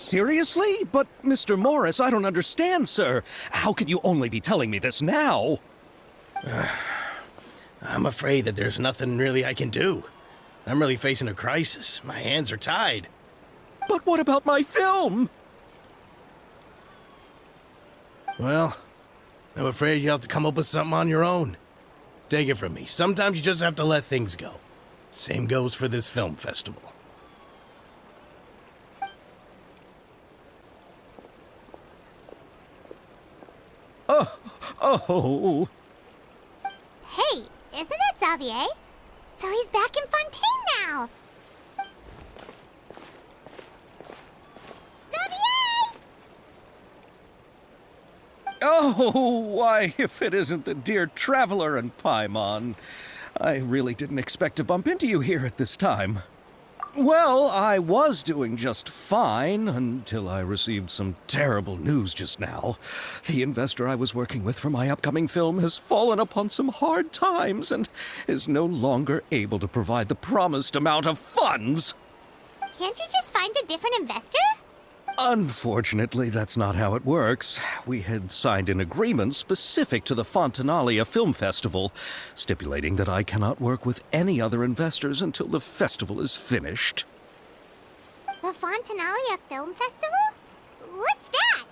Seriously? But, Mr. Morris, I don't understand, sir. How can you only be telling me this now? I'm afraid that there's nothing really I can do. I'm really facing a crisis. My hands are tied. But what about my film? Well, I'm afraid you have to come up with something on your own. Take it from me. Sometimes you just have to let things go. Same goes for this film festival. Oh. Hey, isn't that Xavier? So he's back in Fontaine now. Xavier! Oh, why, if it isn't the dear Traveler and Paimon. I really didn't expect to bump into you here at this time. Well, I was doing just fine until I received some terrible news just now. The investor I was working with for my upcoming film has fallen upon some hard times and is no longer able to provide the promised amount of funds. Can't you just find a different investor? Unfortunately, that's not how it works. We had signed an agreement specific to the Fontaine Film Festival, stipulating that I cannot work with any other investors until the festival is finished. The Fontaine Film Festival? What's that?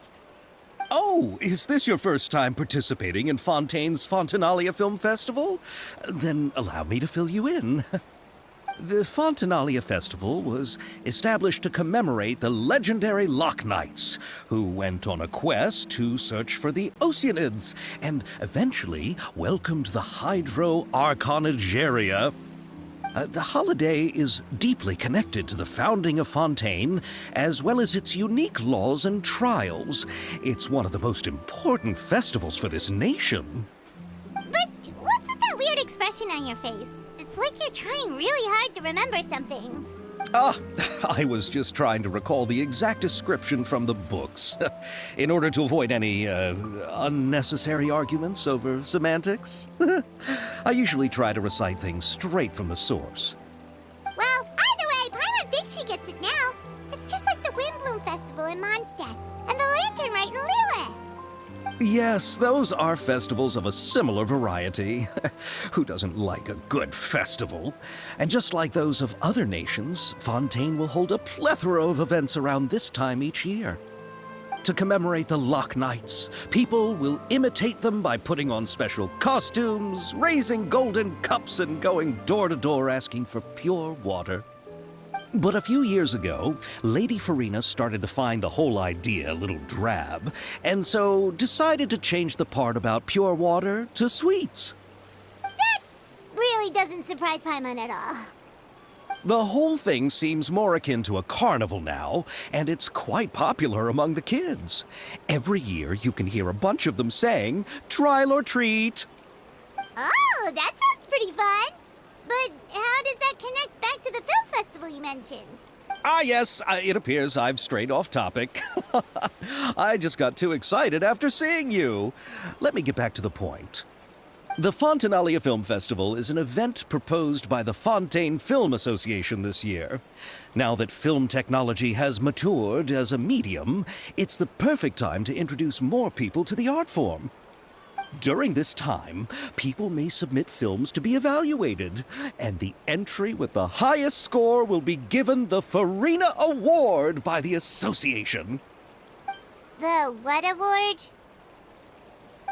Oh, is this your first time participating in Fontaine's Fontaine Film Festival? Then allow me to fill you in. The Fontaine Festival was established to commemorate the legendary Loch Knights, who went on a quest to search for the Oceanids, and eventually welcomed the Hydro Archonigeria. The holiday is deeply connected to the founding of Fontaine, as well as its unique laws and trials. It's one of the most important festivals for this nation. But what's with that weird expression on your face? It's like you're trying really hard to remember something. I was just trying to recall the exact description from the books, in order to avoid any unnecessary arguments over semantics. I usually try to recite things straight from the source. Well, either way, Paimon thinks she gets it now. It's just like the Windbloom Festival in Mondstadt, and the Lantern Rite in Lille. Yes, those are festivals of a similar variety. Who doesn't like a good festival? And just like those of other nations, Fontaine will hold a plethora of events around this time each year. To commemorate the Loch Knights, people will imitate them by putting on special costumes, raising golden cups, and going door to door asking for pure water. But a few years ago, Lady Farina started to find the whole idea a little drab, and so decided to change the part about pure water to sweets. That really doesn't surprise Paimon at all. The whole thing seems more akin to a carnival now, and it's quite popular among the kids. Every year you can hear a bunch of them saying, "Trial or treat." Oh, that sounds pretty fun. But how does that connect back to the film festival you mentioned? Yes, it appears I've strayed off topic. I just got too excited after seeing you. Let me get back to the point. The Fontaine Film Festival is an event proposed by the Fontaine Film Association this year. Now that film technology has matured as a medium, it's the perfect time to introduce more people to the art form. During this time, people may submit films to be evaluated, and the entry with the highest score will be given the Farina Award by the association. The what award?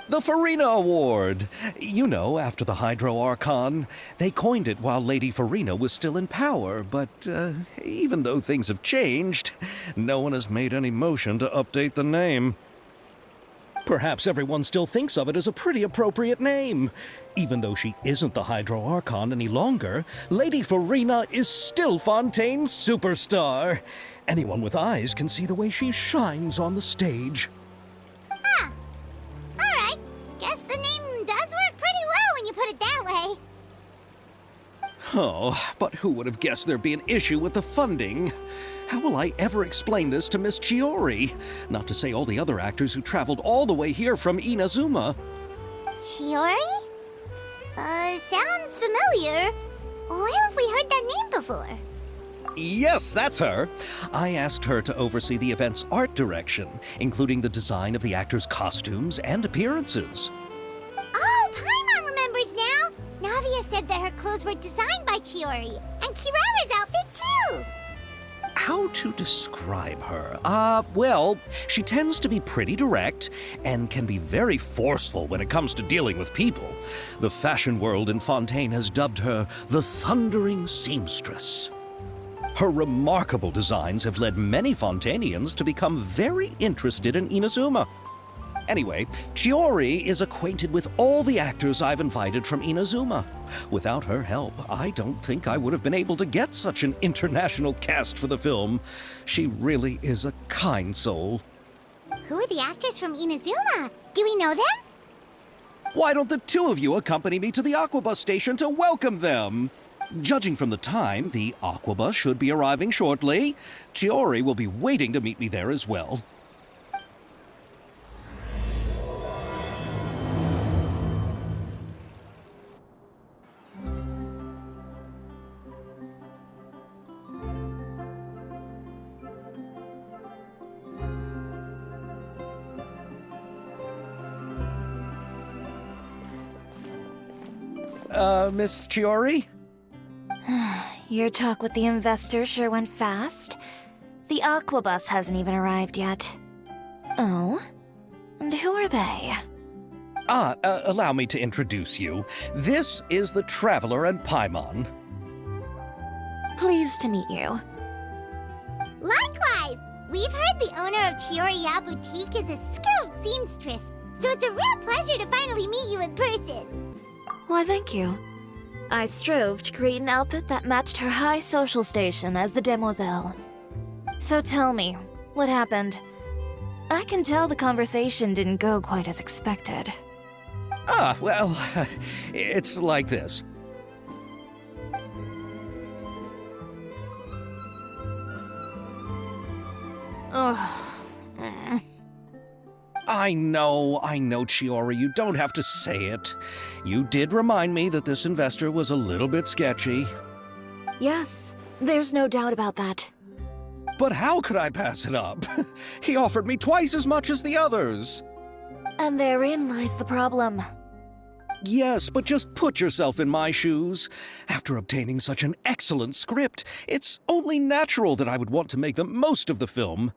The Farina Award. You know, after the Hydro Archon. They coined it while Lady Farina was still in power, but even though things have changed, no one has made any motion to update the name. Perhaps everyone still thinks of it as a pretty appropriate name. Even though she isn't the Hydro Archon any longer, Lady Farina is still Fontaine's superstar. Anyone with eyes can see the way she shines on the stage. Huh. Alright. Guess the name does work pretty well when you put it that way. Oh, but who would have guessed there'd be an issue with the funding? How will I ever explain this to Miss Chiori? Not to say all the other actors who traveled all the way here from Inazuma. Chiori? Sounds familiar. Where have we heard that name before? Yes, that's her. I asked her to oversee the event's art direction, including the design of the actors' costumes and appearances. Oh, Paimon remembers now! Navia said that her clothes were designed by Chiori, and Kirara's outfit too! How to describe her? Well, she tends to be pretty direct and can be very forceful when it comes to dealing with people. The fashion world in Fontaine has dubbed her the Thundering Seamstress. Her remarkable designs have led many Fontainians to become very interested in Inazuma. Anyway, Chiori is acquainted with all the actors I've invited from Inazuma. Without her help, I don't think I would have been able to get such an international cast for the film. She really is a kind soul. Who are the actors from Inazuma? Do we know them? Why don't the two of you accompany me to the Aquabus station to welcome them? Judging from the time, the Aquabus should be arriving shortly. Chiori will be waiting to meet me there as well. Miss Chiori? Your talk with the investor sure went fast. The Aquabus hasn't even arrived yet. Oh? And who are they? Allow me to introduce you. This is the Traveler and Paimon. Pleased to meet you. Likewise! We've heard the owner of Chioriya Boutique is a skilled seamstress, so it's a real pleasure to finally meet you in person. Why, thank you. I strove to create an outfit that matched her high social station as the demoiselle. So tell me, what happened? I can tell the conversation didn't go quite as expected. Well, it's like this. Ugh. I know, Chiori, you don't have to say it. You did remind me that this investor was a little bit sketchy. Yes, there's no doubt about that. But how could I pass it up? He offered me twice as much as the others. And therein lies the problem. Yes, but just put yourself in my shoes. After obtaining such an excellent script, it's only natural that I would want to make the most of the film.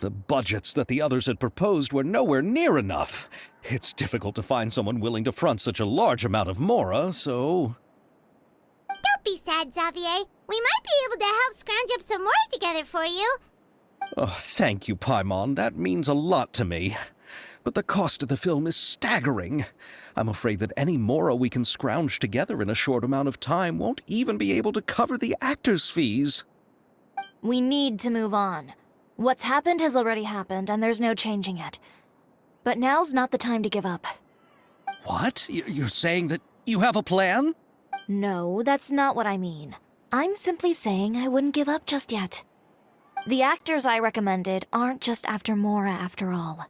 The budgets that the others had proposed were nowhere near enough. It's difficult to find someone willing to front such a large amount of mora, so... Don't be sad, Xavier. We might be able to help scrounge up some more together for you. Oh, thank you, Paimon. That means a lot to me. But the cost of the film is staggering. I'm afraid that any mora we can scrounge together in a short amount of time won't even be able to cover the actors' fees. We need to move on. What's happened has already happened, and there's no changing it. But now's not the time to give up. What? You're saying that you have a plan? No, that's not what I mean. I'm simply saying I wouldn't give up just yet. The actors I recommended aren't just after Mora after all.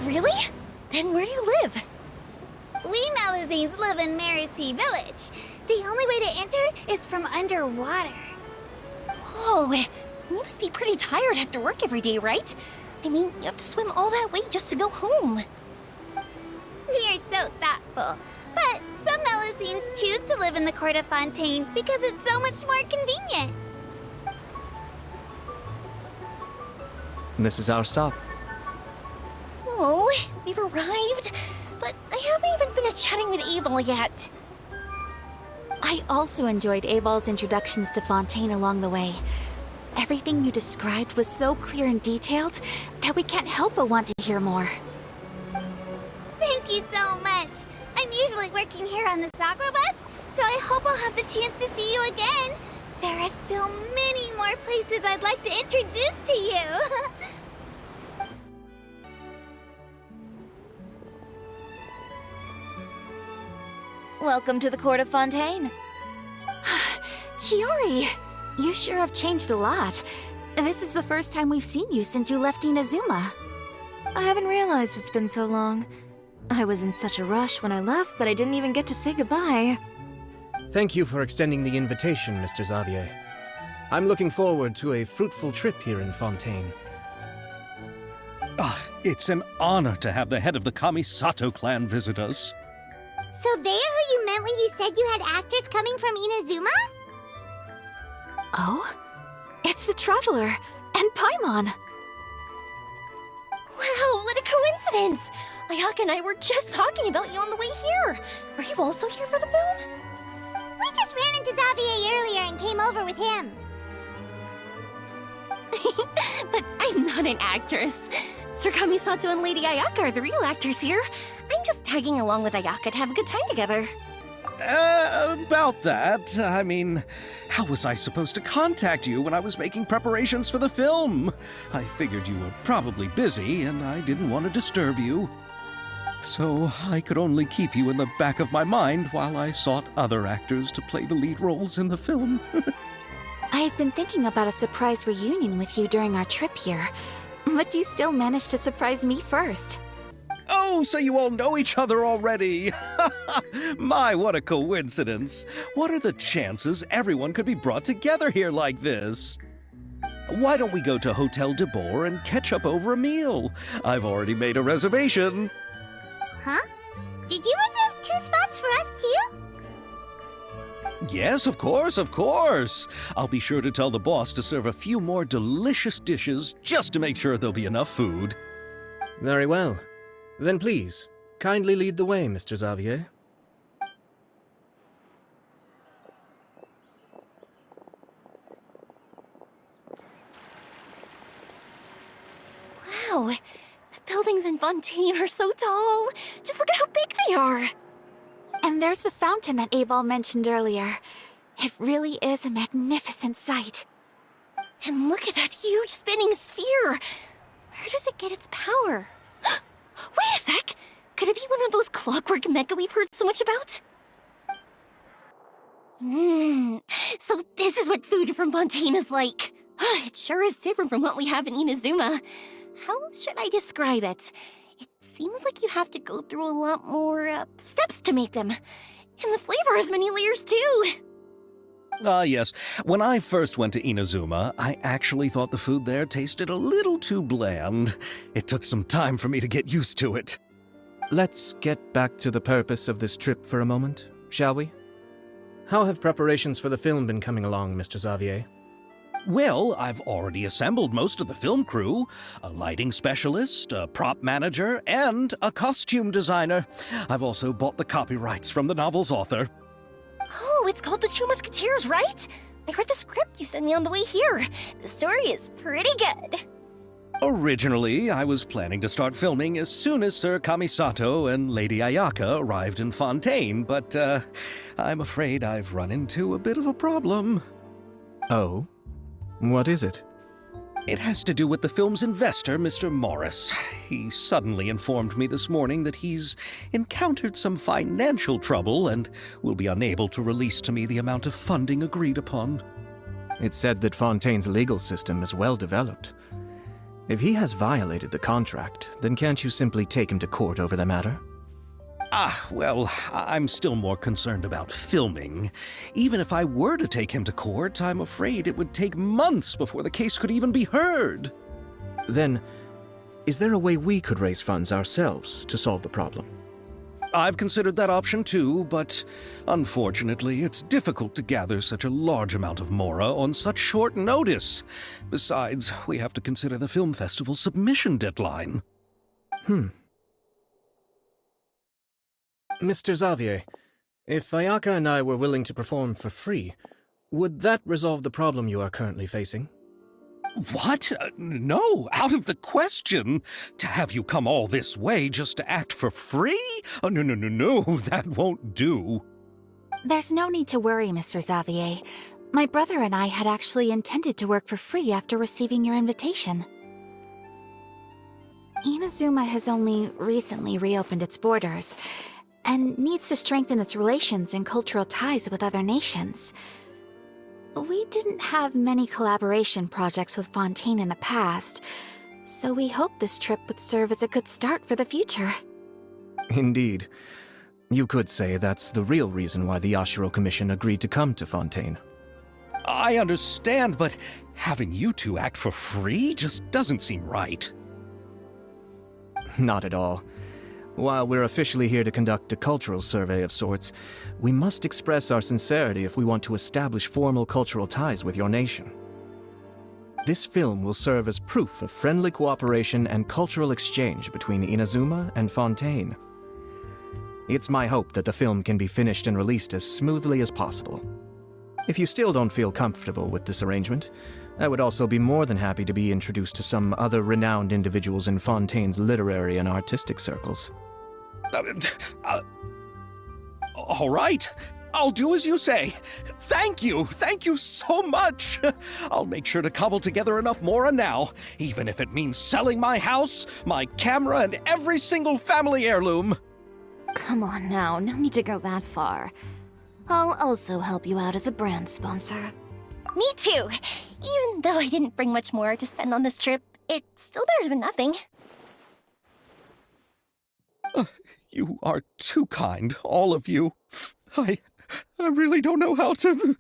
Really? Then where do you live? We Malazines live in Marcy Village. The only way to enter is from underwater. Oh, you must be pretty tired after work every day, right? I mean, you have to swim all that way just to go home. We are so thoughtful. But some Malazines choose to live in the court of Fontaine because it's so much more convenient. This is our stop. Oh, we've arrived. But I haven't even finished chatting with Aval yet. I also enjoyed Aval's introductions to Fontaine along the way. Everything you described was so clear and detailed that we can't help but want to hear more. Thank you so much. I'm usually working here on the Sakura bus, so I hope I'll have the chance to see you again. There are still many more places I'd like to introduce to you. Welcome to the court of Fontaine. Chiori, you sure have changed a lot. This is the first time we've seen you since you left Inazuma. I haven't realized it's been so long. I was in such a rush when I left that I didn't even get to say goodbye. Thank you for extending the invitation, Mr. Xavier. I'm looking forward to a fruitful trip here in Fontaine. It's an honor to have the head of the Kamisato clan visit us. So they're who you meant when you said you had actors coming from Inazuma? Oh? It's the Traveler and Paimon. Wow, what a coincidence! Ayaka and I were just talking about you on the way here. Are you also here for the film? We just ran into Xavier earlier and came over with him. But I'm not an actress. Sir Kamisato and Lady Ayaka are the real actors here. I'm just tagging along with Ayaka to have a good time together. About that, I mean, how was I supposed to contact you when I was making preparations for the film? I figured you were probably busy, and I didn't want to disturb you. So I could only keep you in the back of my mind while I sought other actors to play the lead roles in the film. I had been thinking about a surprise reunion with you during our trip here, but you still managed to surprise me first. Oh, so you all know each other already! My, what a coincidence! What are the chances everyone could be brought together here like this? Why don't we go to Hotel de Boer and catch up over a meal? I've already made a reservation. Huh? Did you reserve 2 spots for us too? Yes, of course, of course. I'll be sure to tell the boss to serve a few more delicious dishes just to make sure there'll be enough food. Very well. Then please, kindly lead the way, Mr. Xavier. Wow, the buildings in Fontaine are so tall. Just look at how big they are. And there's the fountain that Aval mentioned earlier. It really is a magnificent sight. And look at that huge spinning sphere. Where does it get its power? Wait a sec! Could it be one of those clockwork mecha we've heard so much about? So this is what food from Fontaine is like. It sure is different from what we have in Inazuma. How should I describe it? It seems like you have to go through a lot more steps to make them. And the flavor has many layers too. Yes. When I first went to Inazuma, I actually thought the food there tasted a little too bland. It took some time for me to get used to it. Let's get back to the purpose of this trip for a moment, shall we? How have preparations for the film been coming along, Mr. Xavier? Well, I've already assembled most of the film crew. A lighting specialist, a prop manager, and a costume designer. I've also bought the copyrights from the novel's author. Oh, it's called The Two Musketeers, right? I read the script you sent me on the way here. The story is pretty good. Originally, I was planning to start filming as soon as Sir Kamisato and Lady Ayaka arrived in Fontaine, but I'm afraid I've run into a bit of a problem. Oh? What is it? It has to do with the film's investor, Mr. Morris. He suddenly informed me this morning that he's encountered some financial trouble and will be unable to release to me the amount of funding agreed upon. It's said that Fontaine's legal system is well developed. If he has violated the contract, then can't you simply take him to court over the matter? Well, I'm still more concerned about filming. Even if I were to take him to court, I'm afraid it would take months before the case could even be heard. Then, is there a way we could raise funds ourselves to solve the problem? I've considered that option too, but unfortunately, it's difficult to gather such a large amount of mora on such short notice. Besides, we have to consider the film festival's submission deadline. Mr. Xavier, if Ayaka and I were willing to perform for free, would that resolve the problem you are currently facing? What? No, out of the question. To have you come all this way just to act for free? Oh, no, that won't do. There's no need to worry, Mr. Xavier. My brother and I had actually intended to work for free after receiving your invitation. Inazuma has only recently reopened its borders, and needs to strengthen its relations and cultural ties with other nations. We didn't have many collaboration projects with Fontaine in the past, So we hope this trip would serve as a good start for the future. Indeed. You could say that's the real reason why the Yashiro Commission agreed to come to Fontaine. I understand, but having you two act for free just doesn't seem right. Not at all. While we're officially here to conduct a cultural survey of sorts, we must express our sincerity if we want to establish formal cultural ties with your nation. This film will serve as proof of friendly cooperation and cultural exchange between Inazuma and Fontaine. It's my hope that the film can be finished and released as smoothly as possible. If you still don't feel comfortable with this arrangement, I would also be more than happy to be introduced to some other renowned individuals in Fontaine's literary and artistic circles. All right. I'll do as you say. Thank you so much. I'll make sure to cobble together enough mora now, even if it means selling my house, my camera, and every single family heirloom. Come on now, no need to go that far. I'll also help you out as a brand sponsor. Me too! Even though I didn't bring much more to spend on this trip, it's still better than nothing. You are too kind, all of you. I really don't know how to...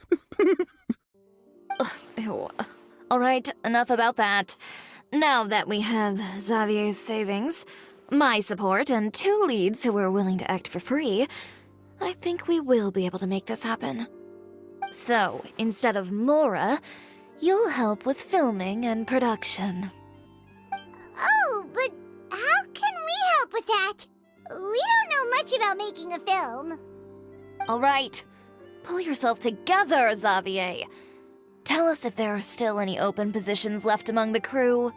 Ew. Alright, enough about that. Now that we have Xavier's savings, my support, and 2 leads who are willing to act for free, I think we will be able to make this happen. So, instead of Mora, you'll help with filming and production. Oh, but how can we help with that? We don't know much about making a film. Alright, pull yourself together, Xavier. Tell us if there are still any open positions left among the crew.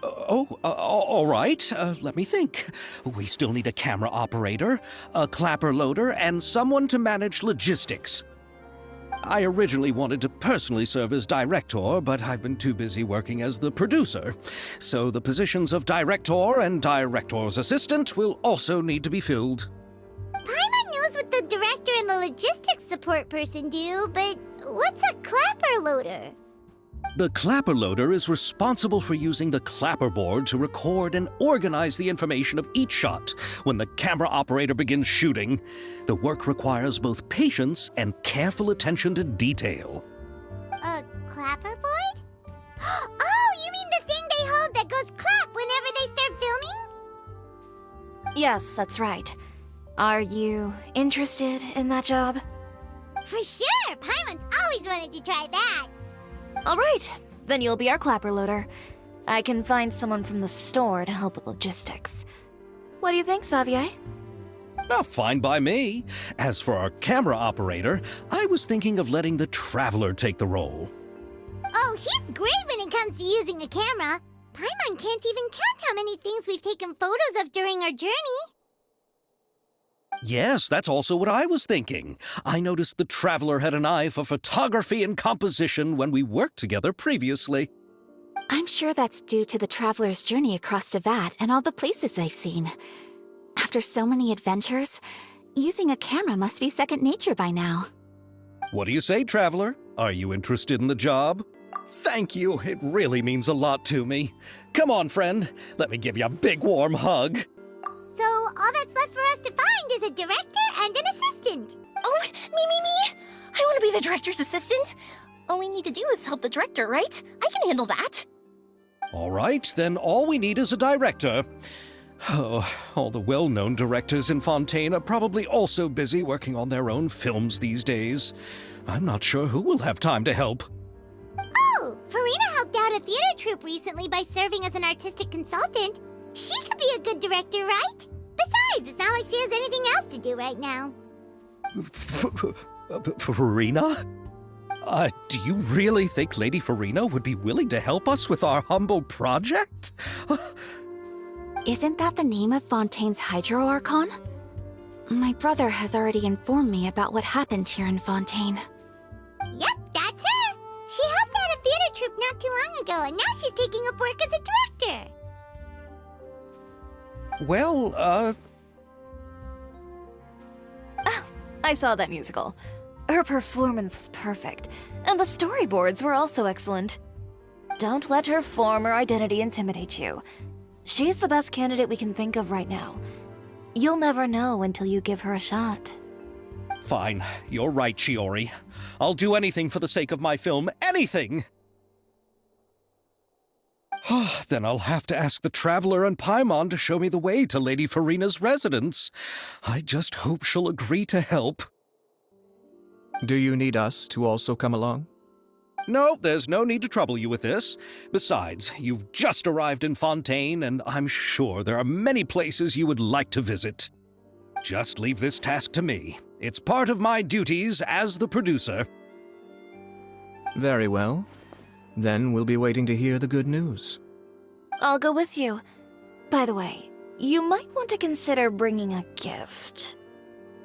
All right. Let me think. We still need a camera operator, a clapper loader, and someone to manage logistics. I originally wanted to personally serve as director, but I've been too busy working as the producer. So the positions of director and director's assistant will also need to be filled. Paimon knows what the director and the logistics support person do, but what's a clapper loader? The clapper loader is responsible for using the clapper board to record and organize the information of each shot when the camera operator begins shooting. The work requires both patience and careful attention to detail. A clapper board? Oh, you mean the thing they hold that goes clap whenever they start filming? Yes, that's right. Are you interested in that job? For sure! Paimon's always wanted to try that. Alright, then you'll be our clapper loader. I can find someone from the store to help with logistics. What do you think, Xavier? Fine by me. As for our camera operator, I was thinking of letting the Traveler take the role. Oh, he's great when it comes to using a camera. Paimon can't even count how many things we've taken photos of during our journey. Yes, that's also what I was thinking. I noticed the Traveler had an eye for photography and composition when we worked together previously. I'm sure that's due to the traveler's journey across Tevat and all the places they've seen. After so many adventures, using a camera must be second nature by now. What do you say, Traveler? Are you interested in the job? Thank you. It really means a lot to me. Come on, friend. Let me give you a big warm hug. So all that's left for us to find is a director and an assistant. Oh, me! I want to be the director's assistant. All we need to do is help the director, right? I can handle that. All right, then all we need is a director. Oh, all the well-known directors in Fontaine are probably also busy working on their own films these days. I'm not sure who will have time to help. Oh, Farina helped out a theater troupe recently by serving as an artistic consultant. She could be a good director, right? Besides, it's not like she has anything else to do right now. Farina? Do you really think Lady Farina would be willing to help us with our humble project? Isn't that the name of Fontaine's Hydro Archon? My brother has already informed me about what happened here in Fontaine. Yep, that's her. She helped out a theater troupe not too long ago, and now she's taking up work as a director. Well, Oh, I saw that musical. Her performance was perfect, and the storyboards were also excellent. Don't let her former identity intimidate you. She's the best candidate we can think of right now. You'll never know until you give her a shot. Fine, you're right, Shiori. I'll do anything for the sake of my film. Anything! Then I'll have to ask the Traveler and Paimon to show me the way to Lady Farina's residence. I just hope she'll agree to help. Do you need us to also come along? No, there's no need to trouble you with this. Besides, you've just arrived in Fontaine, and I'm sure there are many places you would like to visit. Just leave this task to me. It's part of my duties as the producer. Very well. Then we'll be waiting to hear the good news. I'll go with you. By the way, you might want to consider bringing a gift.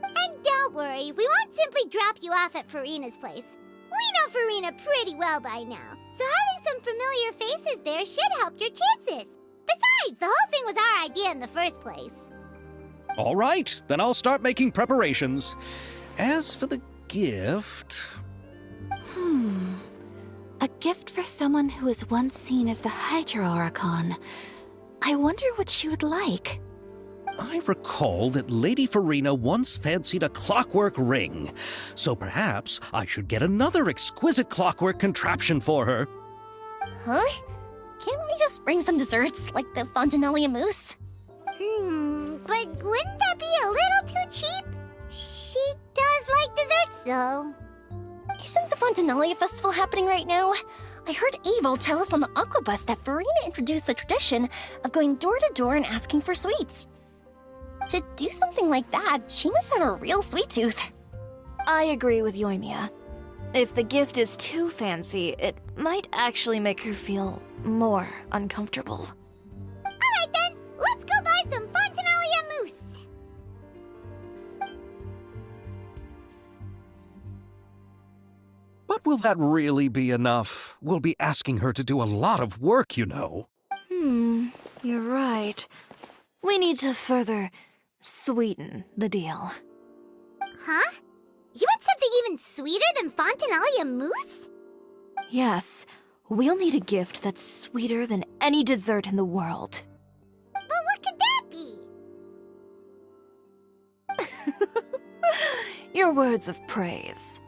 And don't worry, we won't simply drop you off at Farina's place. We know Farina pretty well by now, so having some familiar faces there should help your chances. Besides, the whole thing was our idea in the first place. All right, then I'll start making preparations. As for the gift... A gift for someone who was once seen as the Hydra Oricon. I wonder what she would like. I recall that Lady Farina once fancied a clockwork ring, so perhaps I should get another exquisite clockwork contraption for her. Huh? Can't we just bring some desserts, like the Fontaine mousse? But wouldn't that be a little too cheap? She does like desserts, though. Isn't the Fontaine Festival happening right now? I heard Abel tell us on the Aquabus that Farina introduced the tradition of going door to door and asking for sweets. To do something like that, she must have a real sweet tooth. I agree with Yoimiya. If the gift is too fancy, it might actually make her feel more uncomfortable. Alright then, let's go buy some Fontaine mousse. But will that really be enough? We'll be asking her to do a lot of work, you know. You're right. We need to further sweeten the deal. Huh? You want something even sweeter than Fontaine mousse? Yes, we'll need a gift that's sweeter than any dessert in the world. But what could that be? Your words of praise.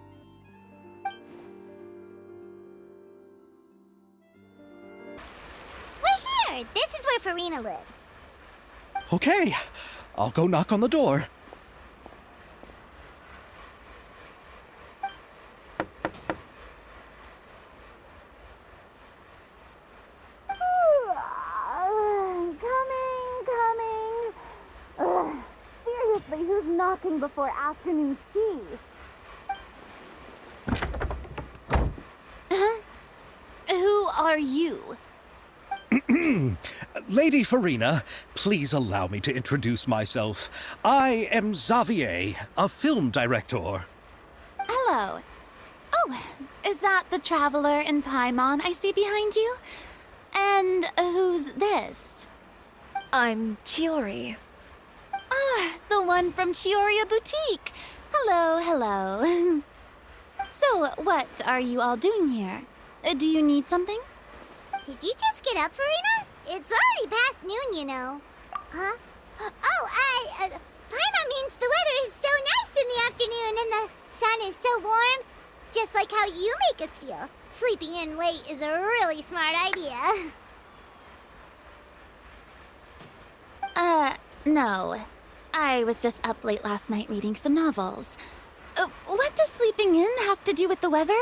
We're here! This is where Farina lives. Okay, I'll go knock on the door. Coming. Seriously, who's knocking before afternoon tea? Who are you? Lady Farina, please allow me to introduce myself. I am Xavier, a film director. Hello. Oh, is that the Traveler and Paimon I see behind you? And who's this? I'm Chiori. Ah, the one from Chioria Boutique. Hello. So, what are you all doing here? Do you need something? Did you just get up, Farina? It's already past noon, you know. Huh? Paimon means the weather is so nice in the afternoon and the sun is so warm. Just like how you make us feel. Sleeping in late is a really smart idea. No. I was just up late last night reading some novels. What does sleeping in have to do with the weather?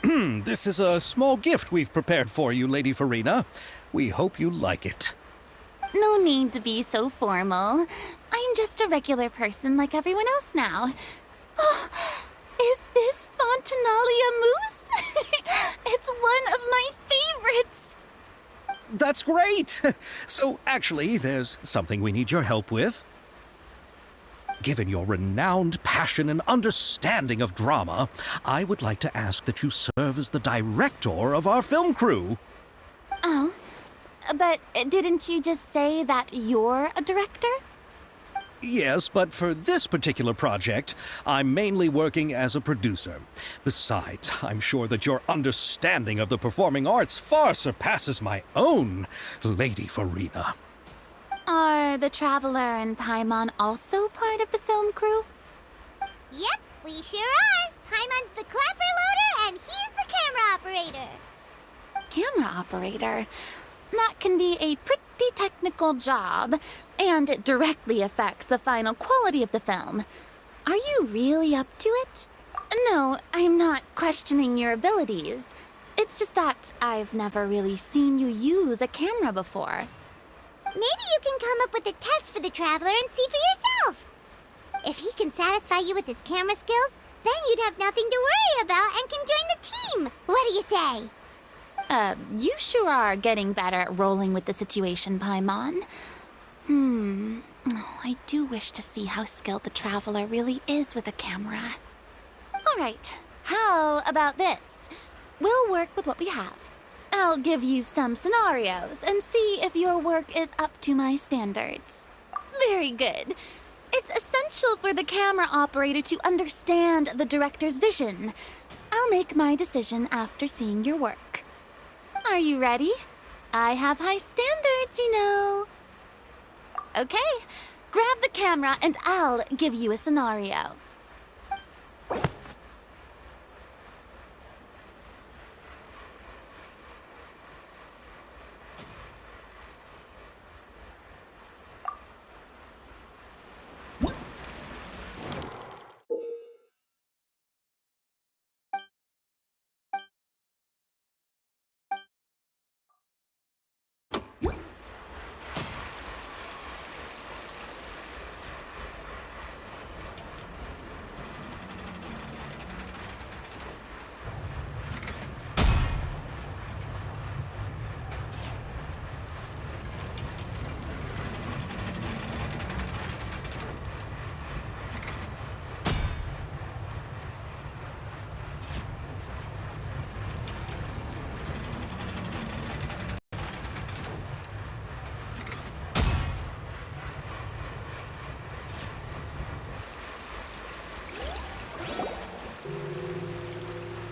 This is a small gift we've prepared for you, Lady Farina. We hope you like it. No need to be so formal. I'm just a regular person like everyone else now. Oh, is this Fontaine mousse? It's one of my favorites. That's great! So, actually, there's something we need your help with. Given your renowned passion and understanding of drama, I would like to ask that you serve as the director of our film crew. Oh, but didn't you just say that you're a director? Yes, but for this particular project, I'm mainly working as a producer. Besides, I'm sure that your understanding of the performing arts far surpasses my own, Lady Farina. Are the Traveler and Paimon also part of the film crew? Yep, we sure are. Paimon's the clapper loader and he's the camera operator. Camera operator? That can be a pretty technical job, and it directly affects the final quality of the film. Are you really up to it? No, I'm not questioning your abilities. It's just that I've never really seen you use a camera before. Maybe you can come up with a test for the Traveler and see for yourself. If he can satisfy you with his camera skills, then you'd have nothing to worry about and can join the team. What do you say? You sure are getting better at rolling with the situation, Paimon. Oh, I do wish to see how skilled the Traveler really is with a camera. Alright, how about this? We'll work with what we have. I'll give you some scenarios and see if your work is up to my standards. Very good. It's essential for the camera operator to understand the director's vision. I'll make my decision after seeing your work. Are you ready? I have high standards, you know. Okay, grab the camera and I'll give you a scenario.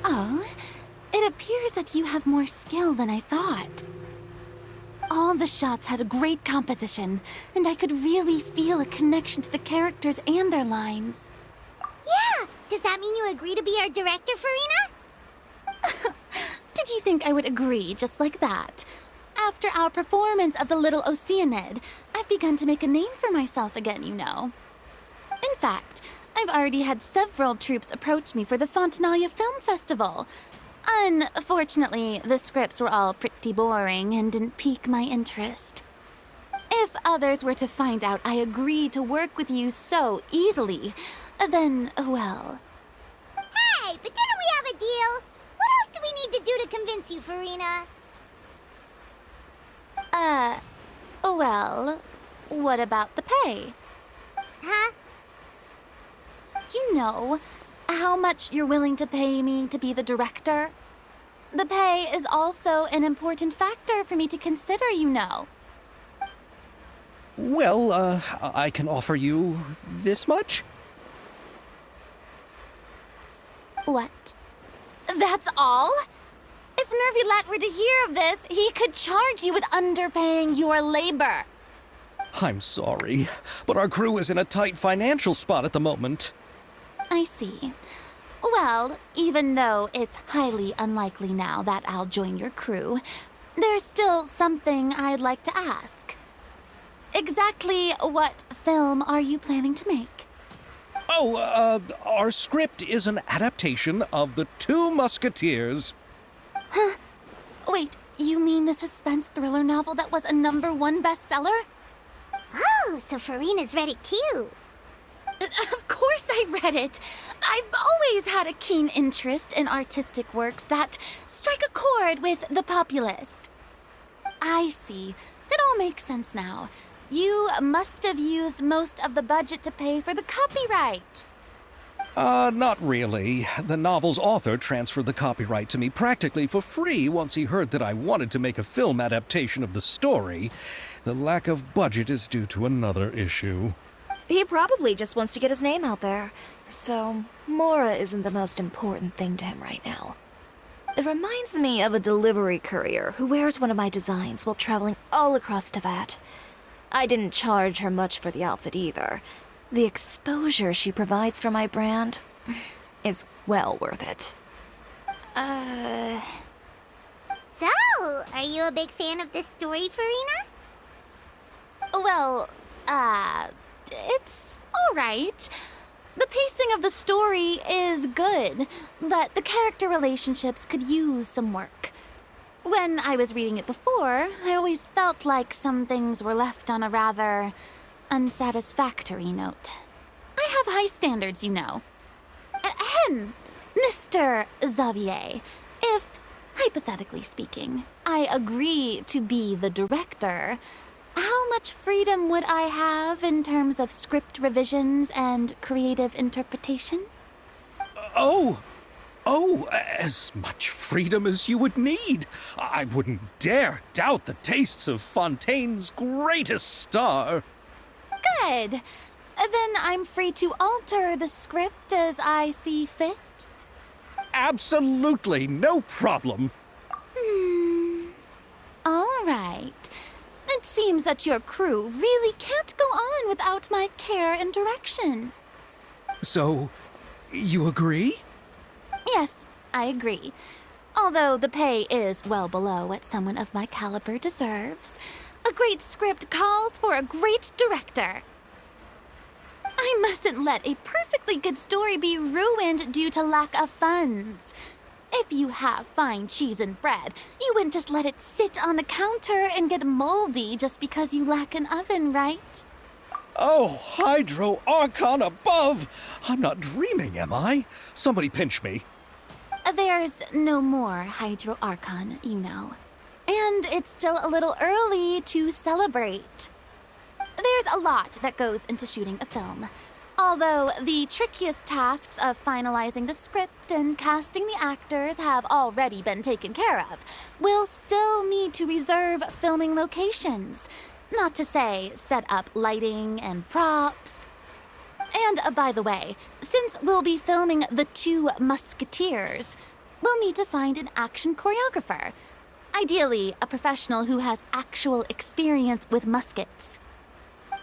Oh, it appears that you have more skill than I thought. All the shots had a great composition, and I could really feel a connection to the characters and their lines. Yeah! Does that mean you agree to be our director, Farina? Did you think I would agree just like that? After our performance of The Little Oceanid, I've begun to make a name for myself again, you know. In fact, I've already had several troops approach me for the Fontaine Film Festival. Unfortunately, the scripts were all pretty boring and didn't pique my interest. If others were to find out I agreed to work with you so easily, then, well... Hey, but didn't we have a deal? What else do we need to do to convince you, Farina? Well, what about the pay? Huh? You know, how much you're willing to pay me to be the director? The pay is also an important factor for me to consider, you know. Well, I can offer you this much? What? That's all? If Nervilat were to hear of this, he could charge you with underpaying your labor. I'm sorry, but our crew is in a tight financial spot at the moment. I see. Well, even though it's highly unlikely now that I'll join your crew, there's still something I'd like to ask. Exactly what film are you planning to make? Oh, our script is an adaptation of The Two Musketeers. Huh? Wait, you mean the suspense thriller novel that was a #1 bestseller? Oh, so Farina's read it too. Of course I read it. I've always had a keen interest in artistic works that strike a chord with the populace. I see. It all makes sense now. You must have used most of the budget to pay for the copyright. Not really. The novel's author transferred the copyright to me practically for free once he heard that I wanted to make a film adaptation of the story. The lack of budget is due to another issue. He probably just wants to get his name out there. So, Mora isn't the most important thing to him right now. It reminds me of a delivery courier who wears one of my designs while traveling all across Teyvat. I didn't charge her much for the outfit either. The exposure she provides for my brand is well worth it. So, are you a big fan of this story, Farina? Well, it's alright. The pacing of the story is good, but the character relationships could use some work. When I was reading it before, I always felt like some things were left on a rather unsatisfactory note. I have high standards, you know. Ahem, Mr. Xavier, if, hypothetically speaking, I agree to be the director, how much freedom would I have in terms of script revisions and creative interpretation? Oh, as much freedom as you would need. I wouldn't dare doubt the tastes of Fontaine's greatest star. Good. Then I'm free to alter the script as I see fit. Absolutely no problem. All right. It seems that your crew really can't go on without my care and direction. So, you agree? Yes, I agree. Although the pay is well below what someone of my caliber deserves. A great script calls for a great director. I mustn't let a perfectly good story be ruined due to lack of funds. If you have fine cheese and bread, you wouldn't just let it sit on the counter and get moldy just because you lack an oven, right? Oh, Hydro Archon above! I'm not dreaming, am I? Somebody pinch me. There's no more Hydro Archon, you know. And it's still a little early to celebrate. There's a lot that goes into shooting a film. Although the trickiest tasks of finalizing the script and casting the actors have already been taken care of, we'll still need to reserve filming locations. Not to say set up lighting and props. And by the way, since we'll be filming The Two Musketeers, we'll need to find an action choreographer. Ideally, a professional who has actual experience with muskets.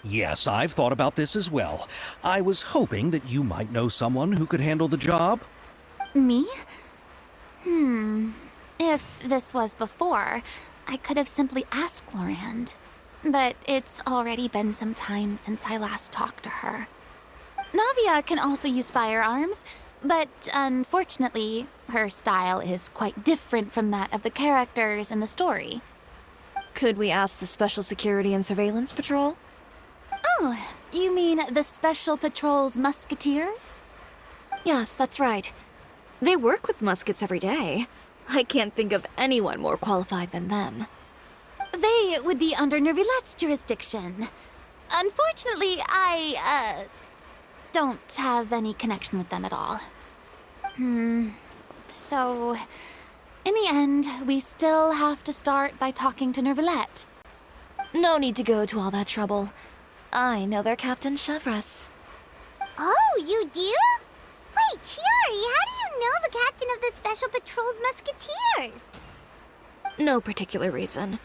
Yes, I've thought about this as well. I was hoping that you might know someone who could handle the job. Me? If this was before, I could have simply asked Glorand. But it's already been some time since I last talked to her. Navia can also use firearms, but unfortunately, her style is quite different from that of the characters in the story. Could we ask the Special Security and Surveillance Patrol? Oh, you mean the Special Patrol's Musketeers? Yes, that's right. They work with muskets every day. I can't think of anyone more qualified than them. They would be under Nervilette's jurisdiction. Unfortunately, I don't have any connection with them at all. So, in the end, we still have to start by talking to Nervilette. No need to go to all that trouble. I know their Captain Chevres. Oh, you do? Wait, Chiari, how do you know the captain of the Special Patrol's Musketeers? No particular reason.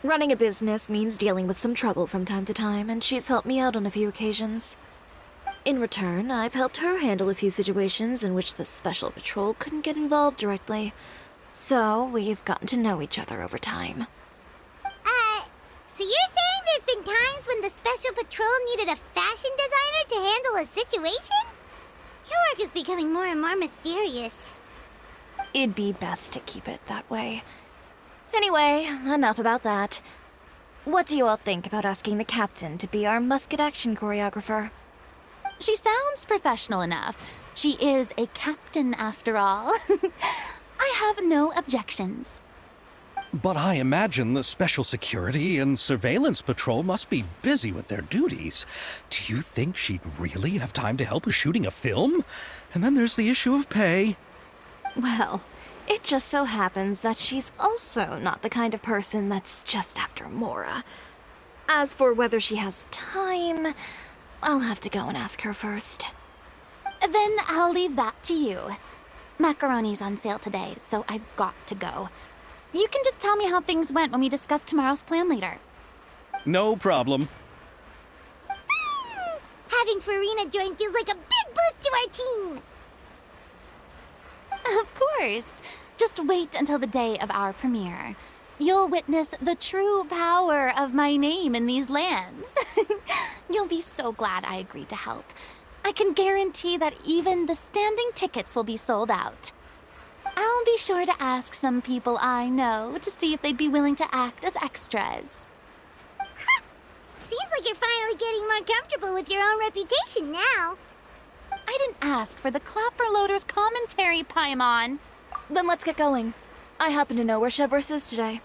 Running a business means dealing with some trouble from time to time, and she's helped me out on a few occasions. In return, I've helped her handle a few situations in which the Special Patrol couldn't get involved directly. So, we've gotten to know each other over time. So you're saying there's been times when the Special Patrol needed a fashion designer to handle a situation? Your work is becoming more and more mysterious. It'd be best to keep it that way. Anyway, enough about that. What do you all think about asking the captain to be our musket action choreographer? She sounds professional enough. She is a captain after all. I have no objections. But I imagine the Special Security and Surveillance Patrol must be busy with their duties. Do you think she'd really have time to help with shooting a film? And then there's the issue of pay. Well, it just so happens that she's also not the kind of person that's just after Mora. As for whether she has time, I'll have to go and ask her first. Then I'll leave that to you. Macaroni's on sale today, so I've got to go. You can just tell me how things went when we discuss tomorrow's plan later. No problem. Having Farina join feels like a big boost to our team. Of course. Just wait until the day of our premiere. You'll witness the true power of my name in these lands. You'll be so glad I agreed to help. I can guarantee that even the standing tickets will be sold out. I'll be sure to ask some people I know to see if they'd be willing to act as extras. Seems like you're finally getting more comfortable with your own reputation now. I didn't ask for the Clapper Loader's commentary, Paimon. Then let's get going. I happen to know where Chevreuse is today.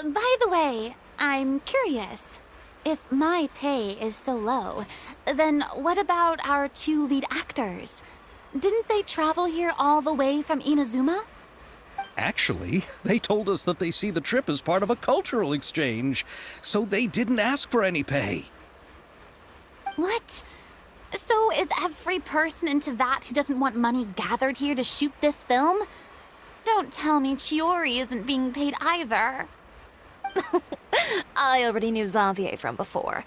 By the way, I'm curious. If my pay is so low, then what about our 2 lead actors? Didn't they travel here all the way from Inazuma? Actually, they told us that they see the trip as part of a cultural exchange, so they didn't ask for any pay. What? So is every person in Tevat who doesn't want money gathered here to shoot this film? Don't tell me Chiori isn't being paid either. I already knew Xavier from before,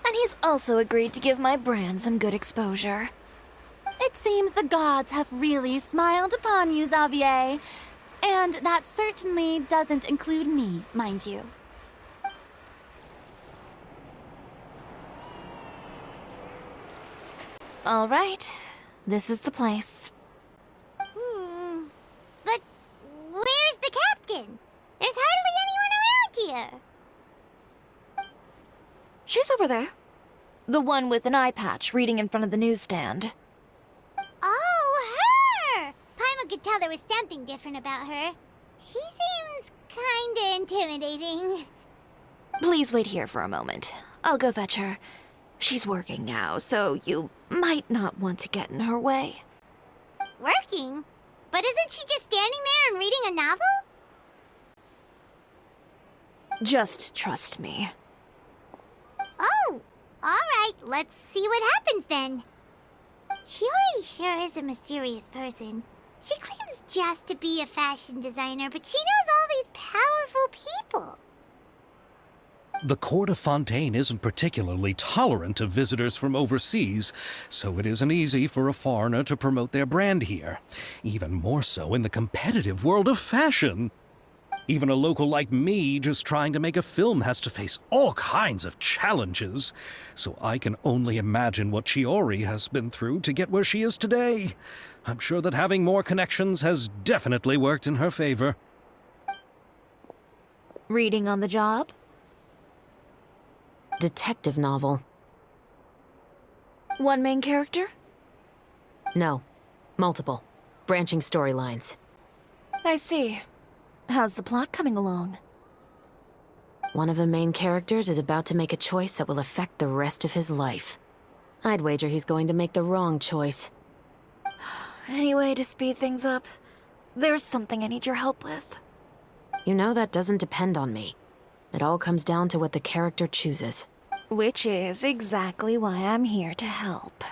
and he's also agreed to give my brand some good exposure. It seems the gods have really smiled upon you, Xavier. And that certainly doesn't include me, mind you. All right, this is the place. But where's the captain? There's hardly anyone around here. She's over there. The one with an eye patch reading in front of the newsstand. Oh, her! Paimon could tell there was something different about her. She seems kinda intimidating. Please wait here for a moment. I'll go fetch her. She's working now, so you might not want to get in her way. Working? But isn't she just standing there and reading a novel? Just trust me. Oh, alright, let's see what happens then. Chiori sure is a mysterious person. She claims just to be a fashion designer, but she knows all these powerful people. The court of Fontaine isn't particularly tolerant of visitors from overseas, so it isn't easy for a foreigner to promote their brand here. Even more so in the competitive world of fashion. Even a local like me just trying to make a film has to face all kinds of challenges. So I can only imagine what Chiori has been through to get where she is today. I'm sure that having more connections has definitely worked in her favor. Reading on the job? Detective novel. One main character? No. Multiple. Branching storylines. I see. How's the plot coming along? One of the main characters is about to make a choice that will affect the rest of his life. I'd wager he's going to make the wrong choice. Any way to speed things up? There's something I need your help with. You know that doesn't depend on me. It all comes down to what the character chooses. Which is exactly why I'm here to help.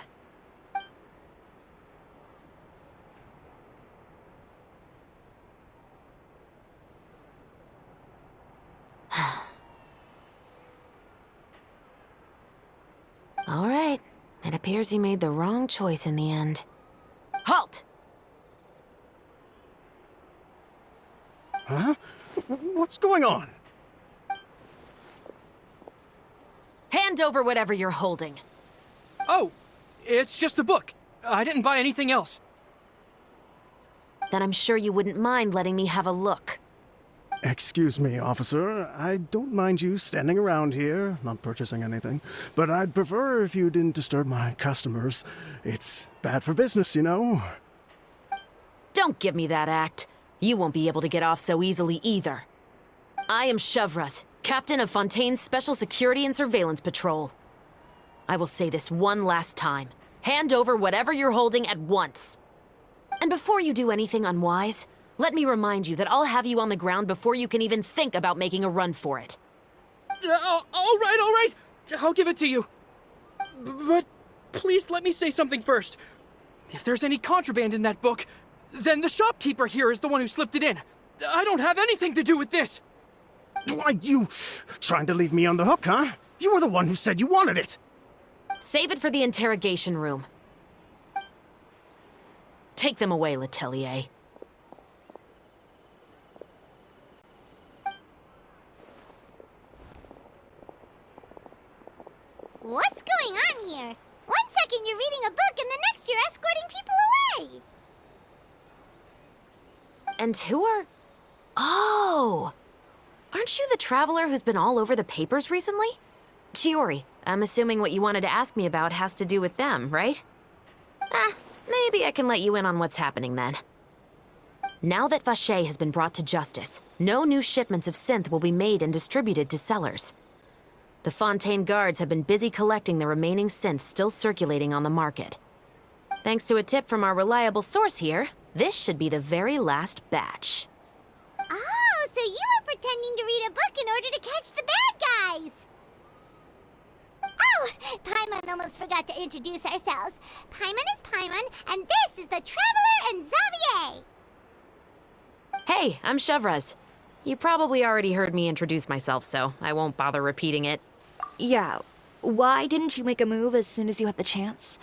All right. It appears he made the wrong choice in the end. Halt! Huh? What's going on? Hand over whatever you're holding. Oh, it's just a book. I didn't buy anything else. Then I'm sure you wouldn't mind letting me have a look. Excuse me, officer. I don't mind you standing around here, not purchasing anything, but I'd prefer if you didn't disturb my customers. It's bad for business, you know. Don't give me that act. You won't be able to get off so easily either. I am Chevreuse, captain of Fontaine's Special Security and Surveillance Patrol. I will say this one last time. Hand over whatever you're holding at once. And before you do anything unwise, let me remind you that I'll have you on the ground before you can even think about making a run for it. All right. I'll give it to you. But please let me say something first. If there's any contraband in that book, then the shopkeeper here is the one who slipped it in. I don't have anything to do with this. Why, you trying to leave me on the hook, huh? You were the one who said you wanted it. Save it for the interrogation room. Take them away, Letelier. What's going on here? One second you're reading a book and the next you're escorting people away. And who are... Oh! Aren't you the traveler who's been all over the papers recently? Chiori, I'm assuming what you wanted to ask me about has to do with them, right? Maybe I can let you in on what's happening then. Now that Vacher has been brought to justice, no new shipments of synth will be made and distributed to sellers. The Fontaine guards have been busy collecting the remaining synths still circulating on the market. Thanks to a tip from our reliable source here, this should be the very last batch. Oh, so you were pretending to read a book in order to catch the bad guys. Oh, Paimon almost forgot to introduce ourselves. Paimon is Paimon, and this is the Traveler and Xavier. Hey, I'm Chevraz. You probably already heard me introduce myself, so I won't bother repeating it. Yeah, why didn't you make a move as soon as you had the chance?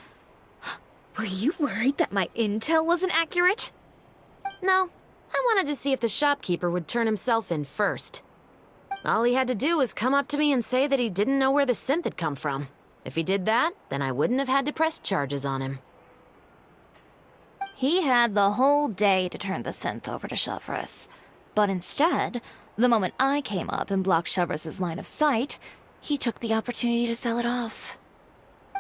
Were you worried that my intel wasn't accurate? No, I wanted to see if the shopkeeper would turn himself in first. All he had to do was come up to me and say that he didn't know where the synth had come from. If he did that, then I wouldn't have had to press charges on him. He had the whole day to turn the synth over to Chevraz. But instead, the moment I came up and blocked Chevraz's line of sight, he took the opportunity to sell it off.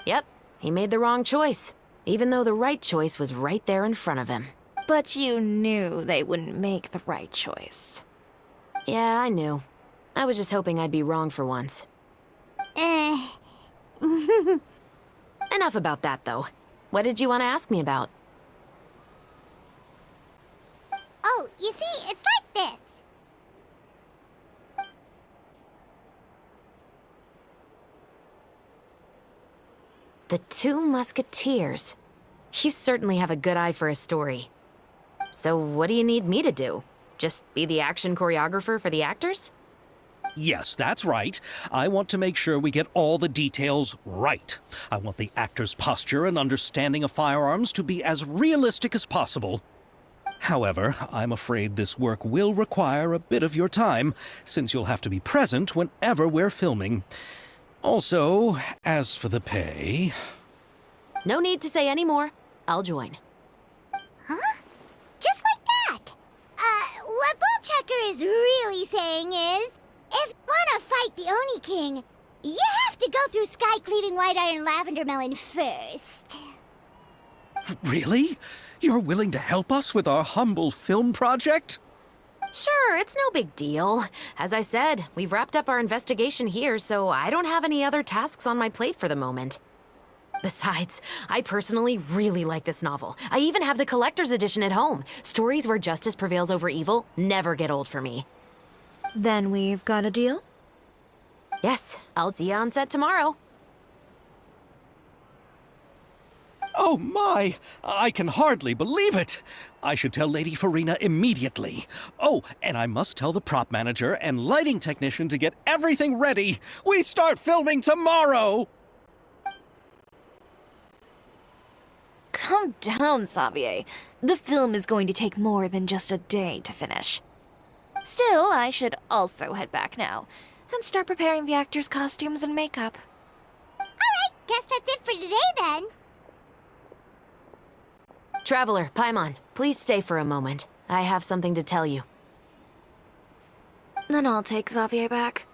Yep, he made the wrong choice, even though the right choice was right there in front of him. But you knew they wouldn't make the right choice. Yeah, I knew. I was just hoping I'd be wrong for once. Enough about that, though. What did you want to ask me about? Oh, you see, it's like this. The Two Musketeers. You certainly have a good eye for a story. So what do you need me to do? Just be the action choreographer for the actors? Yes, that's right. I want to make sure we get all the details right. I want the actor's posture and understanding of firearms to be as realistic as possible. However, I'm afraid this work will require a bit of your time, since you'll have to be present whenever we're filming. Also, as for the pay... No need to say any more. I'll join. Huh? Just like that? What Bullchecker is really saying is, if you want to fight the Oni King, you have to go through Sky Cleaving White Iron Lavender Melon first. Really? You're willing to help us with our humble film project? Sure, it's no big deal. As I said, we've wrapped up our investigation here, so I don't have any other tasks on my plate for the moment. Besides, I personally really like this novel. I even have the collector's edition at home. Stories where justice prevails over evil never get old for me. Then we've got a deal? Yes, I'll see you on set tomorrow. Oh my! I can hardly believe it! I should tell Lady Farina immediately. Oh, and I must tell the prop manager and lighting technician to get everything ready. We start filming tomorrow! Calm down, Xavier. The film is going to take more than just a day to finish. Still, I should also head back now and start preparing the actors' costumes and makeup. Alright, guess that's it for today then. Traveler, Paimon, please stay for a moment. I have something to tell you. Then I'll take Xavier back.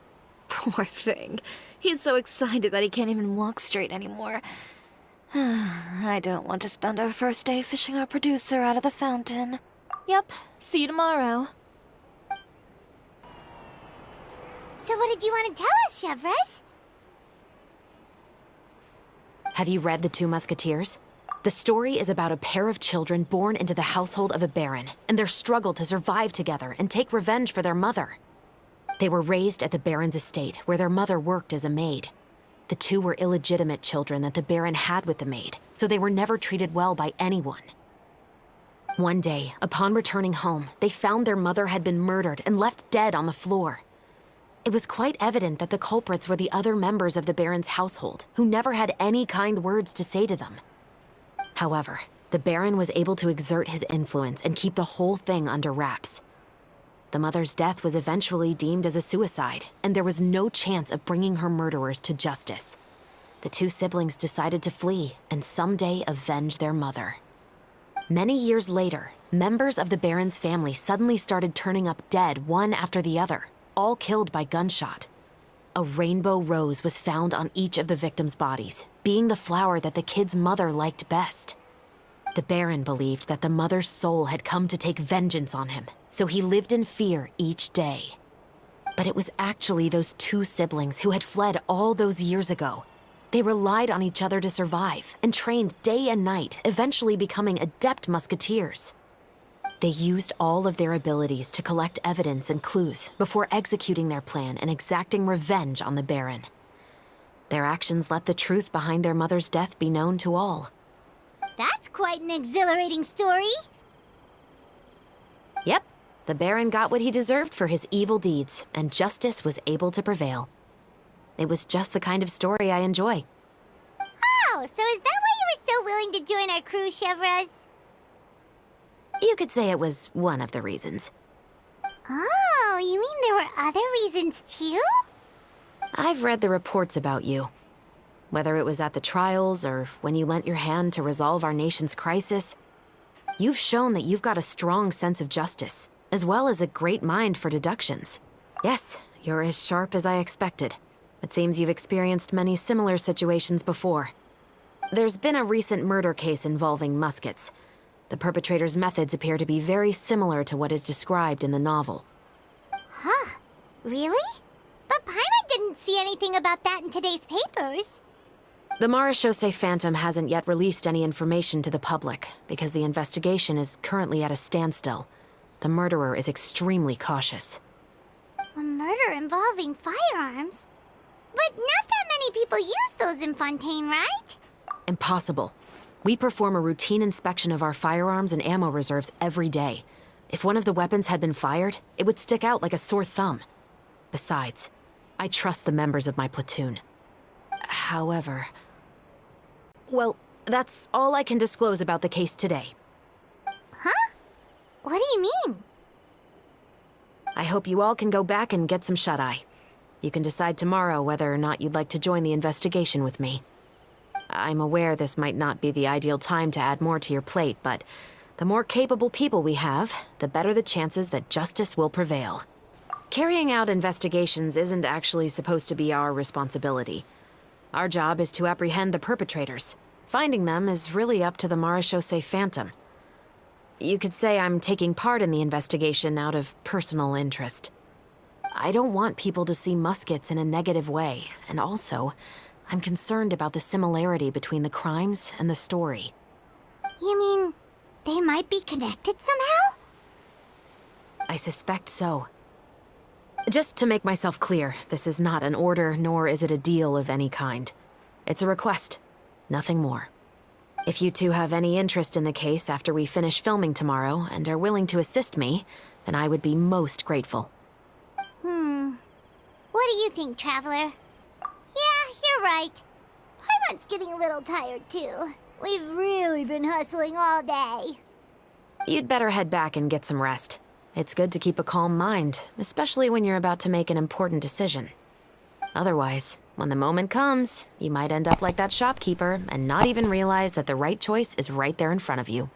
Poor thing. He's so excited that he can't even walk straight anymore. I don't want to spend our first day fishing our producer out of the fountain. Yep, see you tomorrow. So what did you want to tell us, Chevraz? Have you read The Two Musketeers? The story is about a pair of children born into the household of a baron, and their struggle to survive together and take revenge for their mother. They were raised at the baron's estate, where their mother worked as a maid. The two were illegitimate children that the Baron had with the maid, so they were never treated well by anyone. One day, upon returning home, they found their mother had been murdered and left dead on the floor. It was quite evident that the culprits were the other members of the Baron's household, who never had any kind words to say to them. However, the Baron was able to exert his influence and keep the whole thing under wraps. The mother's death was eventually deemed as a suicide, and there was no chance of bringing her murderers to justice. The two siblings decided to flee and someday avenge their mother. Many years later, members of the Baron's family suddenly started turning up dead one after the other, all killed by gunshot. A rainbow rose was found on each of the victims' bodies, being the flower that the kid's mother liked best. The Baron believed that the mother's soul had come to take vengeance on him, so he lived in fear each day. But it was actually those two siblings who had fled all those years ago. They relied on each other to survive and trained day and night, eventually becoming adept musketeers. They used all of their abilities to collect evidence and clues before executing their plan and exacting revenge on the Baron. Their actions let the truth behind their mother's death be known to all. That's quite an exhilarating story. Yep, the Baron got what he deserved for his evil deeds, and justice was able to prevail. It was just the kind of story I enjoy. Oh, so is that why you were so willing to join our crew, Chevraz? You could say it was one of the reasons. Oh, you mean there were other reasons too? I've read the reports about you. Whether it was at the trials or when you lent your hand to resolve our nation's crisis, you've shown that you've got a strong sense of justice, as well as a great mind for deductions. Yes, you're as sharp as I expected. It seems you've experienced many similar situations before. There's been a recent murder case involving Muskets. The perpetrator's methods appear to be very similar to what is described in the novel. Huh. Really? But Paimon didn't see anything about that in today's papers. The Marechaussee Phantom hasn't yet released any information to the public because the investigation is currently at a standstill. The murderer is extremely cautious. A murder involving firearms? But not that many people use those in Fontaine, right? Impossible. We perform a routine inspection of our firearms and ammo reserves every day. If one of the weapons had been fired, it would stick out like a sore thumb. Besides, I trust the members of my platoon. However... Well, that's all I can disclose about the case today. Huh? What do you mean? I hope you all can go back and get some shut-eye. You can decide tomorrow whether or not you'd like to join the investigation with me. I'm aware this might not be the ideal time to add more to your plate, but the more capable people we have, the better the chances that justice will prevail. Carrying out investigations isn't actually supposed to be our responsibility. Our job is to apprehend the perpetrators. Finding them is really up to the Marechaussee Phantom. You could say I'm taking part in the investigation out of personal interest. I don't want people to see Muskets in a negative way, and also, I'm concerned about the similarity between the crimes and the story. You mean they might be connected somehow? I suspect so. Just to make myself clear, this is not an order, nor is it a deal of any kind. It's a request, nothing more. If you two have any interest in the case after we finish filming tomorrow and are willing to assist me, then I would be most grateful. What do you think, Traveler? Yeah, you're right. Paimon's getting a little tired, too. We've really been hustling all day. You'd better head back and get some rest. It's good to keep a calm mind, especially when you're about to make an important decision. Otherwise, when the moment comes, you might end up like that shopkeeper and not even realize that the right choice is right there in front of you.